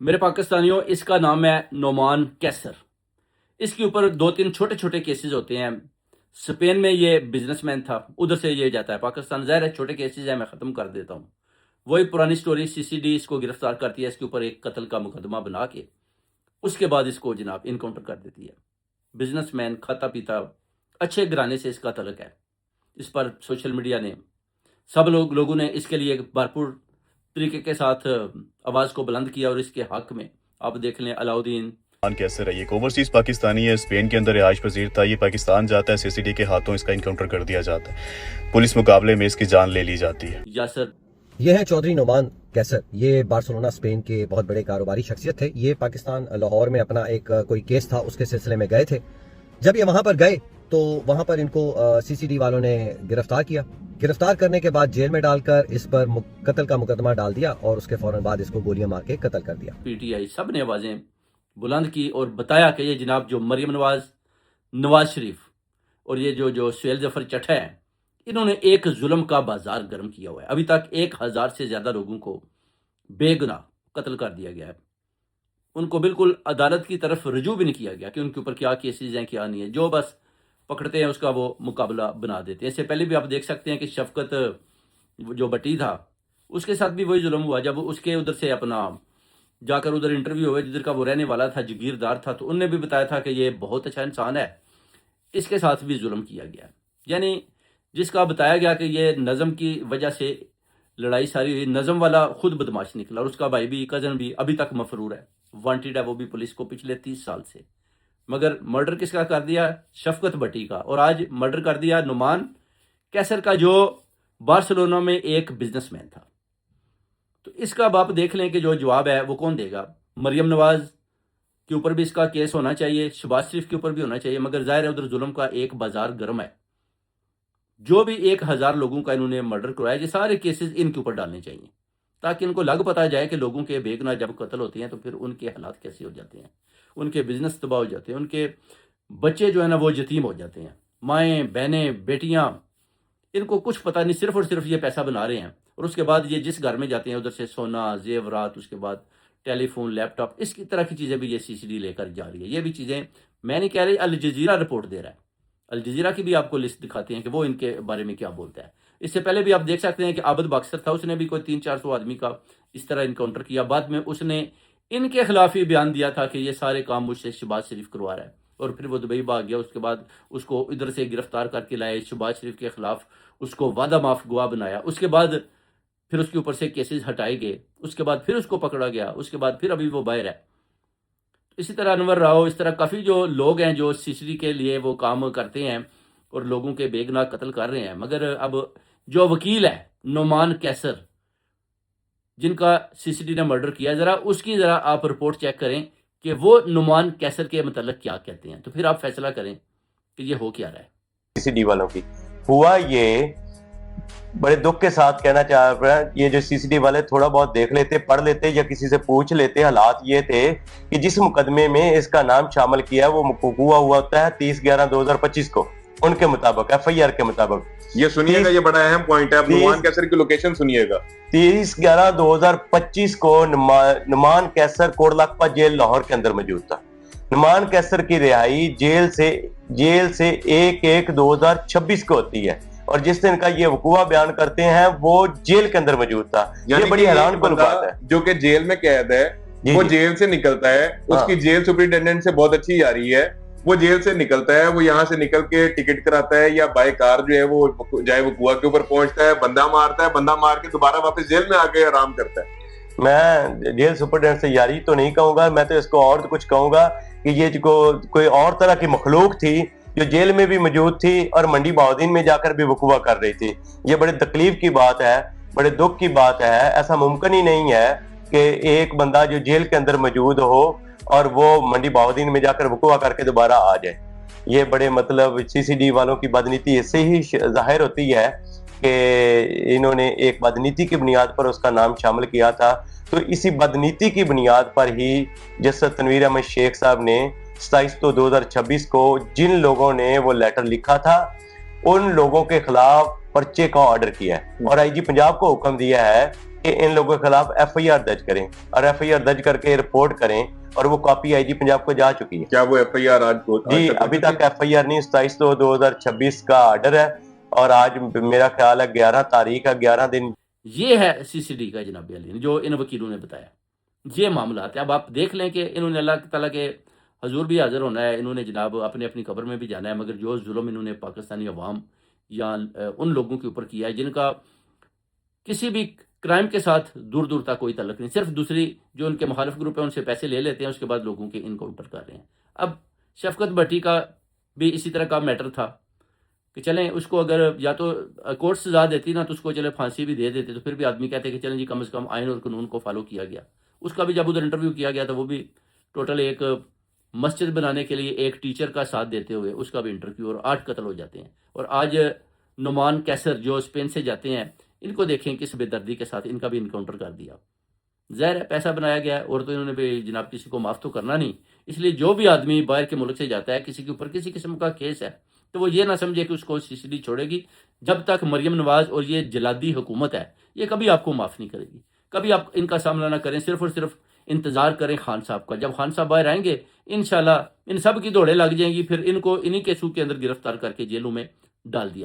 میرے پاکستانیوں، اس کا نام ہے نعمان کیسر۔ اس کے اوپر 2-3 چھوٹے چھوٹے کیسز ہوتے ہیں۔ اسپین میں یہ بزنس مین تھا، ادھر سے یہ جاتا ہے پاکستان۔ ظاہر ہے چھوٹے کیسز ہیں، میں ختم کر دیتا ہوں۔ وہی پرانی سٹوری، CCD اس کو گرفتار کرتی ہے، اس کے اوپر ایک قتل کا مقدمہ بنا کے اس کے بعد اس کو جناب انکاؤنٹر کر دیتی ہے۔ بزنس مین، کھاتا پیتا، اچھے گھرانے سے اس کا تعلق ہے۔ اس پر سوشل میڈیا نے سب لوگوں نے اس کے لیے بھرپور طریقے کے ساتھ آواز کو بلند کیا، اور اس کے حق میں آپ دیکھ لیں علاؤدین کیسر ہے، یہ ایک اوورسیز پاکستانی ہے، اسپین کے اندر رہائش پذیر تھا۔ یہ پاکستان جاتا ہے، CCD کے ہاتھوں اس کا انکاؤنٹر کر دیا جاتا ہے، پولیس مقابلے میں اس کی جان لے لی جاتی ہے۔ یاسر۔ یہ ہے چودھری نعمان کیسر۔ یہ بارسلونا اسپین کے بہت بڑے کاروباری شخصیت تھے۔ یہ پاکستان لاہور میں اپنا ایک کوئی کیس تھا، اس کے سلسلے میں گئے تھے۔ جب یہ وہاں پر گئے تو وہاں پر ان کو CCD والوں نے گرفتار کیا۔ گرفتار کرنے کے بعد جیل میں ڈال کر اس پر قتل کا مقدمہ ڈال دیا، اور اس کے فوراً بعد اس کو گولیاں مار کے قتل کر دیا۔ PTI سب نے آوازیں بلند کی اور بتایا کہ یہ جناب جو مریم نواز شریف اور یہ جو سہیل ظفر چٹھا ہے، انہوں نے ایک ظلم کا بازار گرم کیا ہوا ہے۔ ابھی تک 1000 سے زیادہ لوگوں کو بے گناہ قتل کر دیا گیا ہے۔ ان کو بالکل عدالت کی طرف رجوع بھی نہیں کیا گیا کہ ان کے اوپر کیا کیسز ہیں، کیا نہیں ہے۔ جو بس پکڑتے ہیں اس کا وہ مقابلہ بنا دیتے ہیں۔ اس سے پہلے بھی آپ دیکھ سکتے ہیں کہ شفقت جو بٹی تھا، اس کے ساتھ بھی وہی ظلم ہوا۔ جب اس کے ادھر سے اپنا جا کر ادھر انٹرویو ہوئے جدھر کا وہ رہنے والا تھا، جگیردار تھا، تو ان نے بھی بتایا تھا کہ یہ بہت اچھا انسان ہے، اس کے ساتھ بھی ظلم کیا گیا۔ یعنی جس کا بتایا گیا کہ یہ نظم کی وجہ سے لڑائی ساری ہوئی، نظم والا خود بدماش نکلا، اور اس کا بھائی بھی، کزن بھی ابھی تک مفرور ہے، وانٹیڈ ہے وہ بھی پولیس کو پچھلے 30 سال سے۔ مگر مرڈر کس کا کر دیا؟ شفقت بٹی کا۔ اور آج مرڈر کر دیا نعمان کیسر کا، جو بارسلونا میں ایک بزنس مین تھا۔ تو اس کا باپ دیکھ لیں کہ جو جواب ہے وہ کون دے گا۔ مریم نواز کے اوپر بھی اس کا کیس ہونا چاہیے، شہباز شریف کے اوپر بھی ہونا چاہیے، مگر ظاہر ہے ادھر ظلم کا ایک بازار گرم ہے۔ جو بھی 1000 لوگوں کا انہوں نے مرڈر کرایا، یہ سارے کیسز ان کے اوپر ڈالنے چاہیے، تاکہ ان کو لگ پتا جائے کہ لوگوں کے بے گناہ جب قتل ہوتے ہیں تو پھر ان کے حالات کیسے ہو جاتے ہیں، ان کے بزنس تباہ ہو جاتے ہیں، ان کے بچے جو ہے نا وہ یتیم ہو جاتے ہیں، مائیں، بہنیں، بیٹیاں، ان کو کچھ پتہ نہیں، صرف اور صرف یہ پیسہ بنا رہے ہیں۔ اور اس کے بعد یہ جس گھر میں جاتے ہیں ادھر سے سونا، زیورات، اس کے بعد ٹیلی فون، لیپ ٹاپ، اس کی طرح کی چیزیں بھی یہ CCD لے کر جا رہی ہے۔ یہ بھی چیزیں میں نہیں کہہ رہی، الجزیرہ رپورٹ دے رہا ہے۔ الجزیرہ کی بھی آپ کو لسٹ دکھاتے ہیں کہ وہ ان کے بارے میں کیا بولتا ہے۔ اس سے پہلے بھی آپ دیکھ سکتے ہیں کہ عابد باکسر تھا، اس نے بھی کوئی 300-400 آدمی کا اس طرح انکاؤنٹر کیا۔ بعد میں اس نے ان کے خلاف ہی بیان دیا تھا کہ یہ سارے کام مجھ سے شہباز شریف کروا رہا ہے، اور پھر وہ دبئی بھاگ گیا۔ اس کے بعد اس کو ادھر سے گرفتار کر کے لائے، شہباز شریف کے خلاف اس کو وعدہ معاف گواہ بنایا۔ اس کے بعد پھر اس کے اوپر سے کیسز ہٹائے گئے، اس کے بعد پھر اس کو پکڑا گیا، اس کے بعد پھر ابھی وہ باہر ہے۔ اسی طرح انور راؤ، اس طرح کافی جو لوگ ہیں جو CCD کے لیے وہ کام کرتے ہیں اور لوگوں کے بے گناہ قتل کر رہے ہیں۔ مگر اب جو وکیل ہے نعمان کیسر، جن کا CCD نے مرڈر کیا، ذرا اس کی ذرا آپ رپورٹ چیک کریں کہ وہ نعمان کیسر کے متعلق کیا کہتے ہیں، تو پھر آپ فیصلہ کریں کہ یہ ہو کیا رہا ہے۔ CCD والوں کی ہوا یہ بڑے دکھ کے ساتھ کہنا چاہ رہا ہے، یہ جو CCD والے تھوڑا بہت دیکھ لیتے، پڑھ لیتے یا کسی سے پوچھ لیتے۔ حالات یہ تھے کہ جس مقدمے میں اس کا نام شامل کیا وہ ہوا ہوتا ہے 30/11/2025 کو، ان کے مطابق FIR کے مطابق۔ یہ سنیے گا، یہ بڑا اہم پوائنٹ ہے، اب نعمان کیسر کی لوکیشن سنیے گا۔ 30/11/2025 کو نعمان کیسر کوٹ لکھپت جیل لاہور کے اندر موجود تھا۔ نعمان کیسر کی رہائی جیل سے 1/1/2026 کو ہوتی ہے، اور جس دن کا یہ وقوع بیان کرتے ہیں وہ جیل کے اندر موجود تھا۔ یہ بڑی حیران کن بات ہے۔ جو کہ جیل میں قید ہے، وہ جیل سے نکلتا ہے، اس کی جیل سپرنٹینڈنٹ سے بہت اچھی یاری ہے، وہ جیل سے نکلتا ہے، وہ یہاں سے نکل کے ٹکٹ کراتا ہے یا بائی کار جو ہے وہ جائے وقوع کے اوپر پہنچتا ہے، بندہ مارتا ہے، بندہ مار کے دوبارہ واپس جیل میں آ کے آرام کرتا ہے۔ میں جیل سپرنٹینڈنٹ سے یاری تو نہیں کہوں گا، میں تو اس کو اور کچھ کہوں گا کہ یہ کوئی اور طرح کی مخلوق تھی جو جیل میں بھی موجود تھی اور منڈی بہاؤدین میں جا کر بھی وقوع کر رہی تھی۔ یہ بڑے تکلیف کی بات ہے، بڑے دکھ کی بات ہے۔ ایسا ممکن ہی نہیں ہے کہ ایک بندہ جو جیل کے اندر موجود ہو اور وہ منڈی بہاؤدین میں جا کر وقوع کر کے دوبارہ آ جائے۔ یہ بڑے CCD والوں کی بدنیتی اس سے ہی ظاہر ہوتی ہے کہ انہوں نے ایک بدنیتی کی بنیاد پر اس کا نام شامل کیا تھا۔ تو اسی بدنیتی کی بنیاد پر ہی جسٹس تنویر احمد شیخ صاحب نے 27/2/2026 کو جن لوگوں نے وہ لیٹر لکھا تھا ان لوگوں کے خلاف پرچے کا آرڈر کیا ہے، اور IG پنجاب کو حکم دیا ہے کہ ان لوگوں کے خلاف FIR درج کریں اور FIR درج کر کے رپورٹ کریں, اور وہ کاپی IG پنجاب کو جا چکی ہے. کیا وہ FIR آج جی ابھی تک FIR نہیں, 27/2/2026 کا آرڈر ہے, اور آج میرا خیال ہے 11 تاریخ ہے, 11 دن. یہ ہے CCD کا جناب علی جو ان وکیلوں نے بتایا. یہ معاملات ہیں. اب آپ دیکھ لیں کہ انہوں نے اللہ تعالیٰ کے حضور بھی حاضر ہونا ہے, انہوں نے جناب اپنی قبر میں بھی جانا ہے, مگر جو ظلم انہوں نے پاکستانی عوام یا ان لوگوں کے اوپر کیا ہے جن کا کسی بھی کرائم کے ساتھ دور دور تک کوئی تعلق نہیں, صرف دوسری جو ان کے مخالف گروپ ہیں ان سے پیسے لے لیتے ہیں, اس کے بعد لوگوں کے انکاؤنٹر کر رہے ہیں. اب شفقت بھٹی کا بھی اسی طرح کا میٹر تھا کہ چلیں اس کو اگر یا تو کورٹ سزا دیتی نا تو اس کو چلے پھانسی بھی دے دیتے, تو پھر بھی آدمی کہتے کہ چلیں جی کم از کم آئین اور قانون کو فالو کیا گیا. اس کا بھی جب ادھر انٹرویو کیا گیا تو وہ بھی ٹوٹل ایک مسجد بنانے کے لیے ایک ٹیچر کا ساتھ دیتے ہوئے اس کا بھی انٹرویو, اور 8 قتل ہو جاتے ہیں. اور آج نعمان کیسر جو اسپین سے جاتے ہیں, ان کو دیکھیں کس بے دردی کے ساتھ ان کا بھی انکاؤنٹر کر دیا. ظاہر ہے پیسہ بنایا گیا ہے, اور تو انہوں نے بھی جناب کسی کو معاف تو کرنا نہیں. اس لیے جو بھی آدمی باہر کے ملک سے جاتا ہے کسی کے اوپر کسی قسم کا کیس ہے تو وہ یہ نہ سمجھے کہ اس کو CCD چھوڑے گی. جب تک مریم نواز اور یہ جلادی حکومت ہے یہ کبھی آپ کو معاف نہیں کرے گی. کبھی آپ ان کا سامنا نہ کریں, صرف اور صرف انتظار کریں خان صاحب کا. جب خان صاحب باہر آئیں گے انشاءاللہ ان سب کی دوڑیں لگ جائیں گی, پھر ان کو انہی کیسوں کے اندر گرفتار کر کے جیلوں میں ڈال دیا